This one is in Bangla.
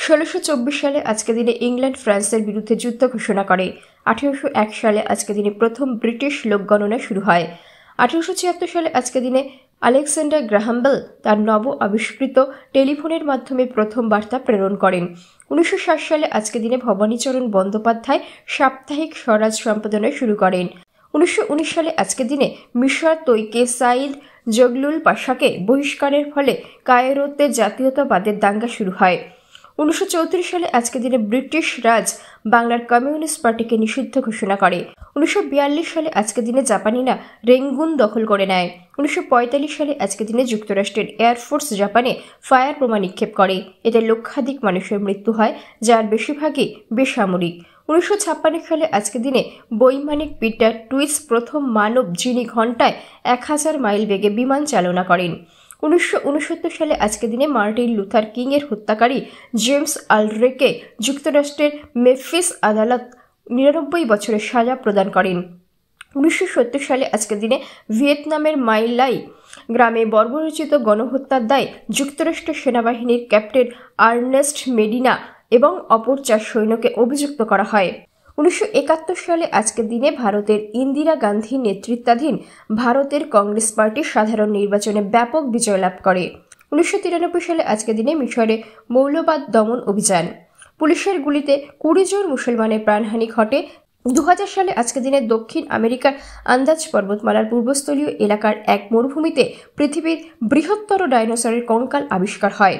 1624 সালে আজকে দিনে ইংল্যান্ড ফ্রান্সের বিরুদ্ধে যুদ্ধ ঘোষণা করে। 1801 সালে আজকে দিনে প্রথম ব্রিটিশ লোকগণনা শুরু হয়। 1876 সালে আজকে দিনে আলেকজান্ডার গ্রাহাম বেল তার নব আবিষ্কৃত টেলিফোনের মাধ্যমে প্রথম বার্তা প্রেরণ করেন। 1960 সালে আজকে দিনে ভবানীচরণ বন্দ্যোপাধ্যায় সাপ্তাহিক স্বরাজ সম্পাদনা শুরু করেন। 1919 সালে আজকে দিনে মিশর তৈকে সাইদ জগলুল পাশাকে বহিষ্কারের ফলে কায়রোতে জাতীয়তাবাদের দাঙ্গা শুরু হয়। 1934 সালে আজকে দিনে ব্রিটিশ রাজ বাংলার কমিউনিস্ট পার্টিকে নিষিদ্ধ ঘোষণা করে। 1942 সালে আজকে দিনে জাপানিরা রেঙ্গুন দখল করে নেয়। 1945 সালে আজকে দিনে যুক্তরাষ্ট্রের এয়ারফোর্স জাপানে ফায়ার বোমা নিক্ষেপ করে। এতে লক্ষাধিক মানুষের মৃত্যু হয়, যার বেশিরভাগই বেসামরিক। 1956 সালে আজকে দিনে বৈমানিক পিটার টুইস প্রথম মানব যিনি ঘন্টায় 1000 মাইল বেগে বিমান চালনা করেন। 1969 সালে আজকে দিনে মার্টিন লুথার কিং এর হত্যাকারী জেমস আলড্রেকে যুক্তরাষ্ট্রের মেফিস আদালত 99 বছরের সাজা প্রদান করেন। 1970 সালে আজকে দিনে ভিয়েতনামের মাইলাই গ্রামে বর্বরোচিত গণহত্যার দায়ে যুক্তরাষ্ট্রের সেনাবাহিনীর ক্যাপ্টেন আর্নেস্ট মেডিনা এবং অপর 4 সৈন্যকে অভিযুক্ত করা হয়। 1971 সালে আজকের দিনে ভারতের ইন্দিরা গান্ধী নেতৃত্বাধীন ভারতের কংগ্রেস পার্টি সাধারণ নির্বাচনে ব্যাপক বিজয় লাভ করে। 1993 সালে আজকের দিনে মিশরে মৌলবাদ দমন অভিযান, পুলিশের গুলিতে 20 জন মুসলমানের প্রাণহানি ঘটে। 2000 সালে আজকের দিনে দক্ষিণ আমেরিকার আন্দাজ পর্বতমালার পূর্বস্থলীয় এলাকার এক মরুভূমিতে পৃথিবীর বৃহত্তর ডাইনোসরের কঙ্কাল আবিষ্কার হয়।